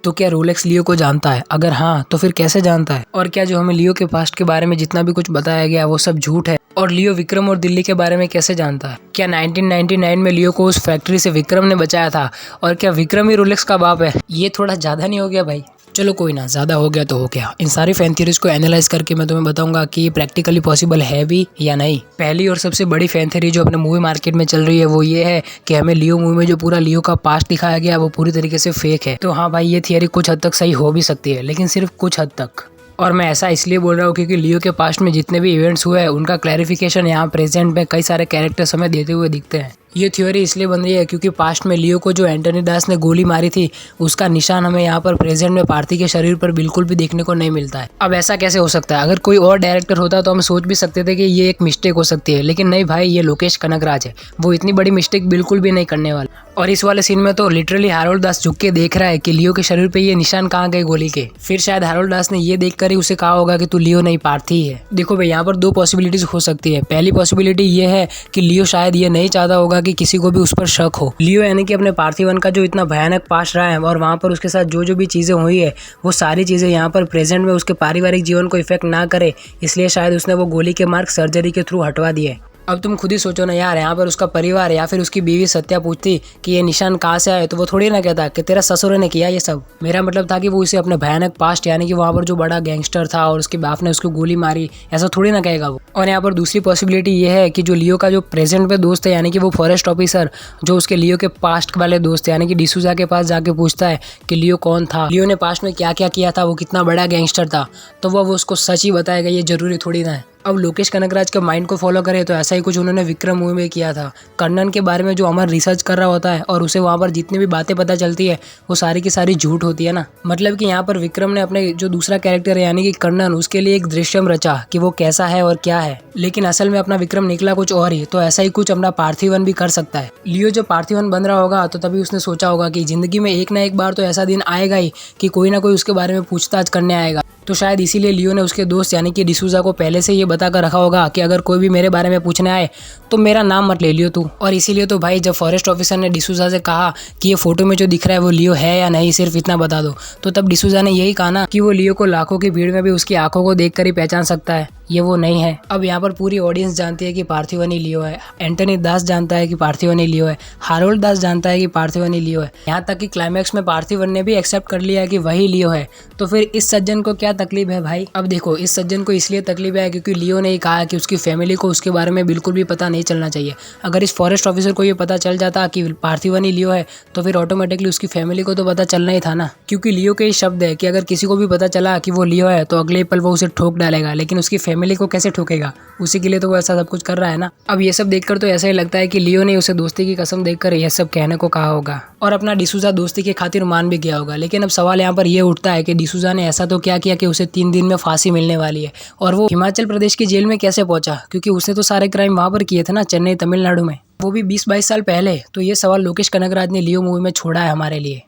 तो क्या रोलेक्स लियो को जानता है? अगर हाँ तो फिर कैसे जानता है? और क्या जो हमें लियो के पास्ट के बारे में जितना भी कुछ बताया गया वो सब झूठ है? और लियो विक्रम और दिल्ली के बारे में कैसे जानता है? क्या 1999 में लियो को उस फैक्ट्री से विक्रम ने बचाया था? और क्या विक्रम ही रोलेक्स का बाप है? ये थोड़ा ज्यादा नहीं हो गया भाई? चलो कोई ना, ज़्यादा हो गया तो हो गया। इन सारी फैन थ्योरीज को एनालाइज करके मैं तुम्हें बताऊंगा कि ये प्रैक्टिकली पॉसिबल है भी या नहीं। पहली और सबसे बड़ी फैन थ्योरी जो अपने मूवी मार्केट में चल रही है वो ये है कि हमें लियो मूवी में जो पूरा लियो का पास्ट दिखाया गया वो पूरी तरीके से फेक है। तो हाँ भाई, ये थियरी कुछ हद तक सही हो भी सकती है, लेकिन सिर्फ कुछ हद तक। और मैं ऐसा इसलिए बोल रहा हूँ क्योंकि लियो के पास्ट में जितने भी इवेंट्स हुए हैं उनका क्लैरिफिकेशन यहाँ प्रेजेंट में कई सारे कैरेक्टर्स हमें देते हुए दिखते हैं। ये थ्योरी इसलिए बन रही है क्योंकि पास्ट में लियो को जो एंटनी दास ने गोली मारी थी उसका निशान हमें यहाँ पर प्रेजेंट में पार्थी के शरीर पर बिल्कुल भी देखने को नहीं मिलता है। अब ऐसा कैसे हो सकता है? अगर कोई और डायरेक्टर होता तो हम सोच भी सकते थे कि ये एक मिस्टेक हो सकती है, लेकिन नहीं भाई, ये लोकेश कनगराज है। वो इतनी बड़ी मिस्टेक बिल्कुल भी नहीं करने वाला। और इस वाले सीन में तो लिटरली हैरोल्ड दास झुक के देख रहा है कि लियो के शरीर पे ये निशान कहाँ गए गोली के। फिर शायद हैरोल्ड दास ने ये देखकर ही उसे कहा होगा कि तू लियो नहीं पार्थी है। देखो भाई, यहाँ पर दो पॉसिबिलिटीज हो सकती है। पहली पॉसिबिलिटी ये है कि लियो शायद ये नहीं चाहता होगा कि किसी को भी उस पर शक हो। लियो यानी कि अपने पार्थिवन का जो इतना भयानक पास्ट रहा है और वहाँ पर उसके साथ जो भी चीजें हुई है वो सारी चीजें यहाँ पर प्रेजेंट में उसके पारिवारिक जीवन को इफेक्ट ना करे, इसलिए शायद उसने वो गोली के मार्क सर्जरी के थ्रू हटवा दिए। अब तुम खुद ही सोचो ना यार, यहाँ पर उसका परिवार या फिर उसकी बीवी सत्या पूछती कि ये निशान कहाँ से आए, तो वो थोड़ी ना कहता कि तेरा ससुर ने किया ये सब। मेरा मतलब था कि वो इसे अपने भयानक पास्ट यानी कि वहाँ पर जो बड़ा गैंगस्टर था और उसके बाप ने उसको गोली मारी, ऐसा थोड़ी ना कहेगा वो। और यहाँ पर दूसरी पॉसिबिलिटी ये है कि जो लियो का जो प्रेजेंट में दोस्त है यानी कि वो फॉरेस्ट ऑफिसर जो उसके लियो के पास्ट वाले दोस्त है यानी कि डिसूजा के पास जाके पूछता है कि लियो कौन था, लियो ने पास्ट में क्या क्या किया था, वो कितना बड़ा गैंगस्टर था, तो वो उसको सच ही बताएगा। ये जरूरी थोड़ी ना है। अब लोकेश कनगराज के माइंड को फॉलो करे तो ऐसा ही कुछ उन्होंने विक्रम मूवी में किया था। कर्णन के बारे में जो अमर रिसर्च कर रहा होता है और उसे वहाँ पर जितनी भी बातें पता चलती है वो सारी की सारी झूठ होती है ना। मतलब कि यहाँ पर विक्रम ने अपने जो दूसरा कैरेक्टर है यानी कि कर्णन, उसके लिए एक दृश्यम रचा कि वो कैसा है और क्या है, लेकिन असल में अपना विक्रम निकला कुछ और ही। तो ऐसा ही कुछ अपना पार्थिवन भी कर सकता है। लियो जब पार्थिवन बन रहा होगा तो तभी उसने सोचा होगा कि जिंदगी में एक ना एक बार तो ऐसा दिन आएगा ही कि कोई ना कोई उसके बारे में पूछताछ करने आएगा। तो शायद इसीलिए लियो ने उसके दोस्त यानी कि डिसूजा को पहले से ये बता कर रखा होगा कि अगर कोई भी मेरे बारे में पूछने आए तो मेरा नाम मत ले लियो तू। और इसीलिए तो भाई जब फॉरेस्ट ऑफिसर ने डिसूजा से कहा कि ये फोटो में जो दिख रहा है वो लियो है या नहीं, सिर्फ इतना बता दो, तो तब डिसूजा ने यही कहा ना कि वो लियो को लाखों की भीड़ में भी उसकी आंखों को देखकर ही पहचान सकता है, ये वो नहीं है। अब यहाँ पर पूरी ऑडियंस जानती है कि पार्थिवन ही लियो है, एंटनी दास जानता है कि पार्थिवन ही लियो है, हैरोल्ड दास जानता है कि पार्थिवन ही लियो है, यहाँ तक कि क्लाइमैक्स में पार्थिवन ने भी एक्सेप्ट कर लिया है कि वही लियो है। तो फिर इस सज्जन को क्या तकलीफ है भाई? अब देखो, इस सज्जन को इसलिए तकलीफ है क्योंकि लियो ने ही कहा कि उसकी फैमिली को उसके बारे में बिल्कुल भी पता नहीं चलना चाहिए। अगर इस फॉरेस्ट ऑफिसर को ये पता चल जाता कि पार्थिवन ही लियो है तो फिर ऑटोमेटिकली उसकी फैमिली को तो पता चलना ही था ना, क्योंकि लियो के ही शब्द है कि अगर किसी को भी पता चला कि वो लियो है तो अगले पल वो उसे ठोक डालेगा, लेकिन उसकी फैमिली को कैसे ठोकेगा? उसी के लिए तो वो ऐसा सब कुछ कर रहा है ना। अब ये सब देखकर तो ऐसा ही लगता है कि लियो ने उसे दोस्ती की कसम देकर यह सब कहने को कहा होगा और अपना डिसूजा दोस्ती के खातिर मान भी गया होगा। लेकिन अब सवाल यहाँ पर यह उठता है कि डिसूजा ने ऐसा तो क्या किया कि उसे 3 दिन में फांसी मिलने वाली है और वो हिमाचल प्रदेश की जेल में कैसे पहुंचा? क्योंकि उसने तो सारे क्राइम वहां पर किए थे ना, चेन्नई तमिलनाडु में, वो भी 20-22 साल पहले। तो ये सवाल लोकेश कनगराज ने लियो मूवी में छोड़ा है हमारे लिए।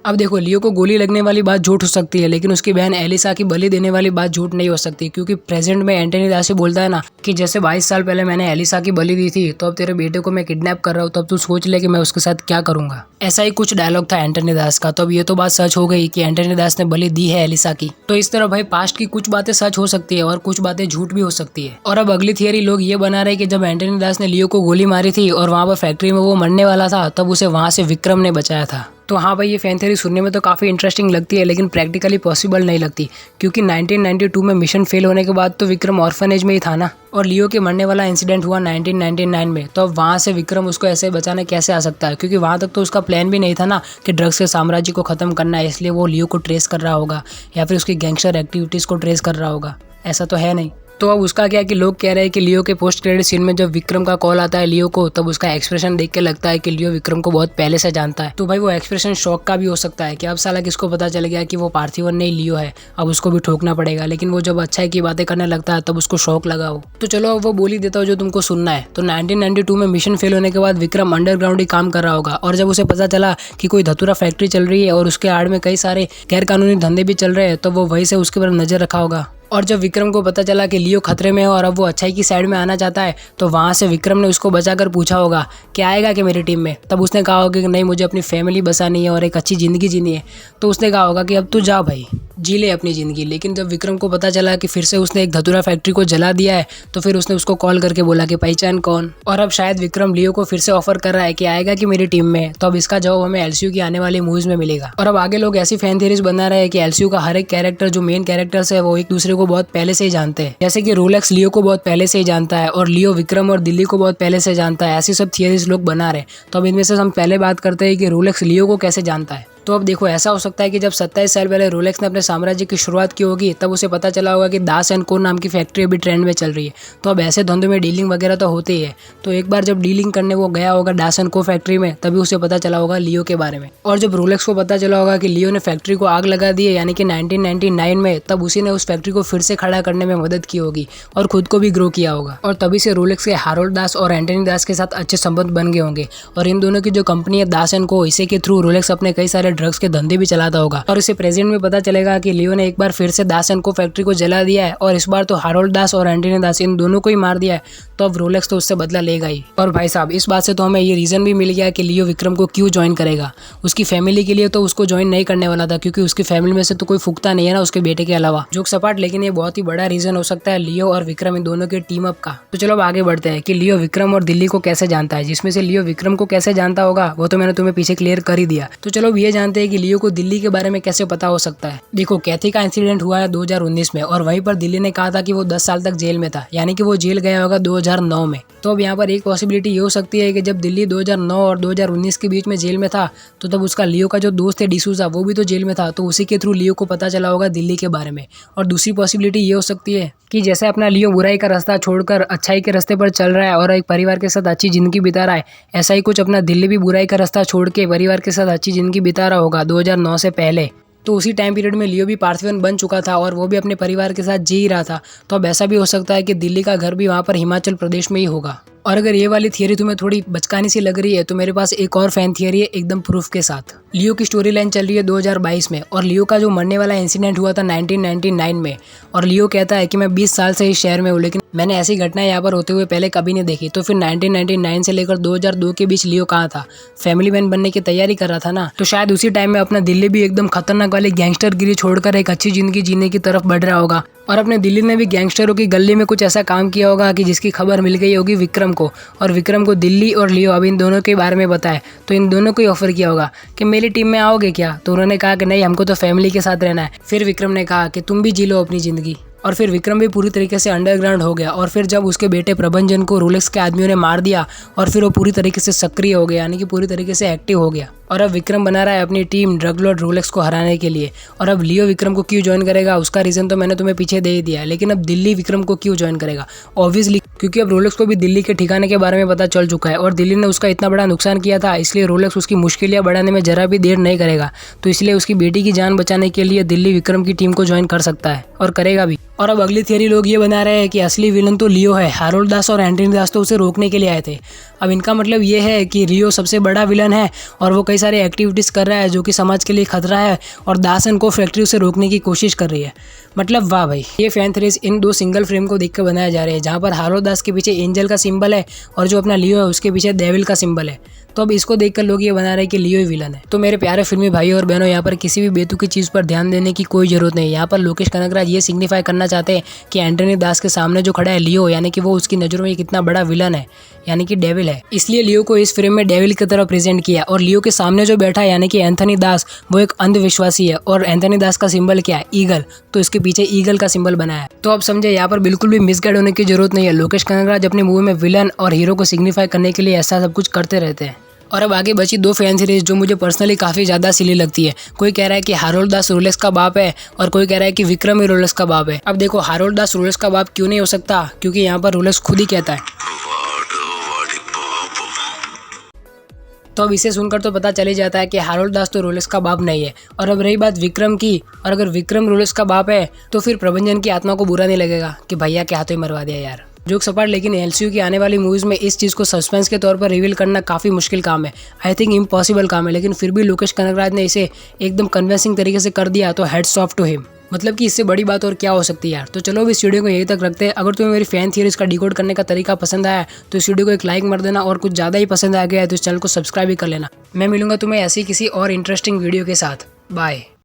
अब देखो, लियो को गोली लगने वाली बात झूठ हो सकती है, लेकिन उसकी बहन एलिसा की बलि देने वाली बात झूठ नहीं हो सकती, क्योंकि प्रेजेंट में एंटनी दास बोलता है ना कि जैसे 22 साल पहले मैंने एलिसा की बलि दी थी तो अब तेरे बेटे को मैं किडनैप कर रहा हूँ, तो अब तू सोच ले कि मैं उसके साथ क्या करूंगा। ऐसा ही कुछ डायलॉग था एंटनी दास का। तो अब ये तो बात सच हो गई कि एंटनी दास ने बलि दी है एलिसा की। तो इस तरह भाई पास्ट की कुछ बातें सच हो सकती है और कुछ बातें झूठ भी हो सकती है। और अब अगली थियरी लोग ये बना रहे कि जब एंटनी दास ने लियो को गोली मारी थी और वहां पर फैक्ट्री में वो मरने वाला था तब उसे वहां से विक्रम ने बचाया था। तो हाँ भाई, ये फैन थ्योरी सुनने में तो काफ़ी इंटरेस्टिंग लगती है, लेकिन प्रैक्टिकली पॉसिबल नहीं लगती, क्योंकि 1992 में मिशन फेल होने के बाद तो विक्रम ऑर्फनेज में ही था ना, और लियो के मरने वाला इंसिडेंट हुआ 1999 में। तो अब वहाँ से विक्रम उसको ऐसे बचाने कैसे आ सकता है? क्योंकि वहाँ तक तो उसका प्लान भी नहीं था ना कि ड्रग्स के साम्राज्य को ख़त्म करना है, इसलिए वो लियो को ट्रेस कर रहा होगा या फिर उसकी गैंगस्टर एक्टिविटीज़ को ट्रेस कर रहा होगा। ऐसा तो है नहीं। तो अब उसका क्या कि लोग कह रहे हैं कि लियो के पोस्ट क्रेडिट सीन में जब विक्रम का कॉल आता है लियो को, तब उसका एक्सप्रेशन देख के लगता है कि लियो विक्रम को बहुत पहले से जानता है। तो भाई वो एक्सप्रेशन शॉक का भी हो सकता है कि अब साला किसको पता चल गया कि वो पार्थिवन नहीं लियो है, अब उसको भी ठोकना पड़ेगा। लेकिन वो जब अच्छाई की बातें करने लगता है तब उसको शौक लगा हो। तो चलो अब वो बोल ही देता हो जो तुमको सुनना है। तो 1992 में मिशन फेल होने के बाद विक्रम अंडरग्राउंड ही काम कर रहा होगा, और जब उसे पता चला कि कोई धतूरा फैक्ट्री चल रही है और उसके आड़ में कई सारे गैर कानूनी धंधे भी चल रहे हैं, तो वो वहीं से उसके पर नजर रखा होगा और जब विक्रम को पता चला कि लियो खतरे में है और अब वो अच्छाई की साइड में आना चाहता है, तो वहाँ से विक्रम ने उसको बचाकर पूछा होगा कि आएगा कि मेरी टीम में। तब उसने कहा होगा कि नहीं, मुझे अपनी फैमिली बसानी है और एक अच्छी ज़िंदगी जीनी है। तो उसने कहा होगा कि अब तू जा भाई, जी ले अपनी ज़िंदगी। लेकिन जब विक्रम को पता चला कि फिर से उसने एक धतूरा फैक्ट्री को जला दिया है, तो फिर उसने उसको कॉल करके बोला कि पहचान कौन। और अब शायद विक्रम लियो को फिर से ऑफर कर रहा है कि आएगा कि मेरी टीम में। तो अब इसका जवाब हमें एलसीयू की आने वाली मूवीज में मिलेगा। और अब आगे लोग ऐसी फैन थ्योरीज बना रहे हैं कि एलसीयू का हर एक कैरेक्टर जो मेन कैरेक्टर्स है वो एक दूसरे को बहुत पहले से ही जानते हैं। जैसे कि रोलेक्स लियो को बहुत पहले से ही जानता है और लियो विक्रम और दिल्ली को बहुत पहले से जानता है। ऐसी सब थियरीज लोग बना रहे हैं। तो अब इनमें से हम पहले बात करते हैं कि रोलेक्स लियो को कैसे जानता है। तो अब देखो, ऐसा हो सकता है कि जब 27 साल पहले रोलेक्स ने अपने साम्राज्य की शुरुआत की होगी, तब उसे पता चला होगा कि दास एंड को नाम की फैक्ट्री अभी ट्रेंड में चल रही है। तो अब ऐसे धंधों में डीलिंग वगैरह तो होते ही है। तो एक बार जब डीलिंग करने वो गया होगा दास एंड को फैक्ट्री में, तभी उसे पता चला होगा लियो के बारे में। और जब रोलेक्स को पता चला होगा कि लियो ने फैक्ट्री को आग लगा दी है, यानी कि 1999 में, तब उसी ने उस फैक्ट्री को फिर से खड़ा करने में मदद की होगी और खुद को भी ग्रो किया होगा। और तभी से रोलेक्स के हारोल्ड दास और एंटनी दास के साथ अच्छे संबंध बन गए होंगे। और इन दोनों की जो कंपनी है दास एंड को, इसी के थ्रू रोलेक्स अपने कई सारे ड्रग्स के धंधे भी चलाता होगा। और इसे प्रेजेंट में पता चलेगा कि लियो ने एक बार फिर से दास एंड को फैक्ट्री को जला दिया है और इस बार तो हारोल्ड दास और एंटनी दास इन दोनों को ही मार दिया है। तो अब रोलेक्स तो उससे बदला लेगा ही। और भाई साहब, इस बात से तो हमें ये रीजन भी मिल गया कि लियो विक्रम को क्यों ज्वाइन करेगा। उसकी फैमिली के लिए तो उसको ज्वाइन नहीं करने वाला था, क्योंकि उसकी फैमिली में से तो कोई फूकता नहीं है ना उसके बेटे के अलावा। जोक सपाट, लेकिन ये बहुत ही बड़ा रीजन हो सकता है लियो और विक्रम इन दोनों के टीम अप का। तो चलो अब आगे बढ़ते हैं कि लियो विक्रम और दिल्ली को कैसे जानता है। जिसमें से लियो विक्रम को कैसे जानता होगा वो तो मैंने तुम्हें पीछे क्लियर कर ही दिया। तो चलो अब ये जानते हैं कि लियो को दिल्ली के बारे में कैसे पता हो सकता है। देखो, कैथी का इंसिडेंट हुआ है 2019 में और वहीं पर दिल्ली ने कहा था कि वो 10 साल तक जेल में था, यानी कि वो जेल गया होगा 2009 में। तो अब यहाँ पर एक पॉसिबिलिटी ये हो सकती है कि जब दिल्ली 2009 और 2019 के बीच में जेल में था, तो तब उसका लियो का जो दोस्त है डिसूजा, वो भी तो जेल में था। तो उसी के थ्रू लियो को पता चला होगा दिल्ली के बारे में। और दूसरी पॉसिबिलिटी ये हो सकती है कि जैसे अपना लियो बुराई का रास्ता छोड़कर अच्छाई के रास्ते पर चल रहा है और एक परिवार के साथ अच्छी जिंदगी बिता रहा है, ऐसा ही कुछ अपना दिल्ली भी बुराई का रास्ता छोड़ के परिवार के साथ अच्छी जिंदगी बिता रहा होगा 2009 से पहले। तो उसी टाइम पीरियड में लियो भी पार्थिवन बन चुका था और वो भी अपने परिवार के साथ जी रहा था। तो अब ऐसा भी हो सकता है कि दिल्ली का घर भी वहाँ पर हिमाचल प्रदेश में ही होगा। और अगर ये वाली थियरी तुम्हें थोड़ी बचकानी सी लग रही है, तो मेरे पास एक और फैन थियरी है एकदम प्रूफ के साथ। लियो की स्टोरी लाइन चल रही है 2022 में और लियो का जो मरने वाला इंसिडेंट हुआ था 1999 में। और लियो कहता है कि मैं 20 साल से इस शहर में हूँ, लेकिन मैंने ऐसी घटनाएं यहाँ पर होते हुए पहले कभी नहीं देखी। तो फिर 1999 से लेकर 2002 के बीच लियो कहाँ था? फैमिली मैन बनने की तैयारी कर रहा था ना। तो शायद उसी टाइम में अपना दिल्ली भी एकदम खतरनाक वाली गैंगस्टर गिरी छोड़कर एक अच्छी जिंदगी जीने की तरफ बढ़ रहा होगा। और अपने दिल्ली ने भी गैंगस्टरों की गली में कुछ ऐसा काम किया होगा कि जिसकी खबर मिल गई होगी विक्रम को। और विक्रम को दिल्ली और लियो अब इन दोनों के बारे में बताया, तो इन दोनों को ही ऑफर किया होगा कि मेरी टीम में आओगे क्या? तो उन्होंने कहा कि नहीं, हमको तो फैमिली के साथ रहना है। फिर विक्रम ने कहा कि तुम भी जी लो अपनी जिंदगी। और फिर विक्रम भी पूरी तरीके से अंडरग्राउंड हो गया। और फिर जब उसके बेटे प्रभंजन को रोलेक्स के आदमियों ने मार दिया और फिर वो पूरी तरीके से सक्रिय हो गया, यानी कि पूरी तरीके से एक्टिव हो गया। और अब विक्रम बना रहा है अपनी टीम ड्रग लॉर्ड रोलेक्स को हराने के लिए। और अब लियो विक्रम को क्यों ज्वाइन करेगा उसका रीजन तो मैंने तुम्हें पीछे दे ही दिया है। लेकिन अब दिल्ली विक्रम को क्यों ज्वाइन करेगा? ऑब्वियसली क्योंकि अब रोलेक्स को भी दिल्ली के ठिकाने के बारे में पता चल चुका है और दिल्ली ने उसका इतना बड़ा नुकसान किया था, इसलिए रोलेक्स उसकी मुश्किलें बढ़ाने में जरा भी देर नहीं करेगा। तो इसलिए उसकी बेटी की जान बचाने के लिए दिल्ली विक्रम की टीम को ज्वाइन कर सकता है और करेगा भी। और अब अगली थियरी लोग ये बना रहे हैं कि असली विलन तो लियो है, हारोल्ड दास और एंटनी दास तो उसे रोकने के लिए आए थे। अब इनका मतलब ये है कि लियो सबसे बड़ा विलन है और वो कई सारे एक्टिविटीज़ कर रहा है जो कि समाज के लिए खतरा है, और दास एंड को फैक्ट्री उसे रोकने की कोशिश कर रही है। मतलब वाह भाई, ये फैन थ्योरीज इन दो सिंगल फ्रेम को देख कर बनाया जा रहे हैं, जहाँ पर हारोल्ड दास के पीछे एंजल का सिंबल है और जो अपना लियो है उसके पीछे डेविल का सिंबल है। तो अब इसको देखकर लोग ये बना रहे हैं कि लियो ही विलन है। तो मेरे प्यारे फिल्मी भाइयों और बहनों, यहाँ पर किसी भी बेतुकी चीज़ पर ध्यान देने की कोई जरूरत नहीं। यहाँ पर लोकेश कनगराज ये सिग्निफाई करना चाहते हैं कि एंटनी दास के सामने जो खड़ा है लियो, यानी कि वो उसकी नज़रों में कितना बड़ा विलन है, यानी कि डेविल है। इसलिए लियो को इस फ्रेम में डेविल की तरह प्रेजेंट किया। और लियो के सामने जो बैठा है यानी कि एंथनी दास, वो एक अंधविश्वासी है। और एंथनी दास का सिंबल क्या है? ईगल। तो इसके पीछे ईगल का सिंबल बनाया है। तो अब समझे, यहाँ पर बिल्कुल भी मिसगाइड होने की जरूरत नहीं है। लोकेश कनगराज अपनी मूवी में विलन और हीरो को सिग्निफाई करने के लिए ऐसा सब कुछ करते रहते हैं। और अब आगे बची दो फैन सीरीज जो मुझे पर्सनली काफ़ी ज़्यादा सिली लगती है। कोई कह रहा है कि हारोल्ड दास रोलेक्स का बाप है और कोई कह रहा है कि विक्रम ही रोलेक्स का बाप है। अब देखो, हारोल्ड दास रोलेक्स का बाप क्यों नहीं हो सकता? क्योंकि यहाँ पर रोलेक्स खुद ही कहता है। तो अब इसे सुनकर तो पता चल ही जाता है कि हारोल्ड दास तो रोलेक्स का बाप नहीं है। और अब रही बात विक्रम की, और अगर विक्रम रोलेक्स का बाप है तो फिर प्रभंजन की आत्मा को बुरा नहीं लगेगा कि भैया के हाथों ही मरवा दिया यार। जोक सपाट, लेकिन एलसीयू की आने वाली मूवीज में इस चीज़ को सस्पेंस के तौर पर रिवील करना काफ़ी मुश्किल काम है। आई थिंक इम्पॉसिबल काम है। लेकिन फिर भी लोकेश कनगराज ने इसे एकदम कन्विंसिंग तरीके से कर दिया, तो हेड्स ऑफ टू हिम। मतलब कि इससे बड़ी बात और क्या हो सकती है यार। तो चलो अब इस वीडियो को यहीं तक रखते हैं। अगर तुम्हें मेरी फैन थियरीज का डिकोड करने का तरीका पसंद आया तो इस वीडियो को एक लाइक मार देना, और कुछ ज़्यादा ही पसंद आ गया है तो इस चैनल को सब्सक्राइब भी कर लेना। मैं मिलूंगा तुम्हें ऐसी किसी और इंटरेस्टिंग वीडियो के साथ। बाय।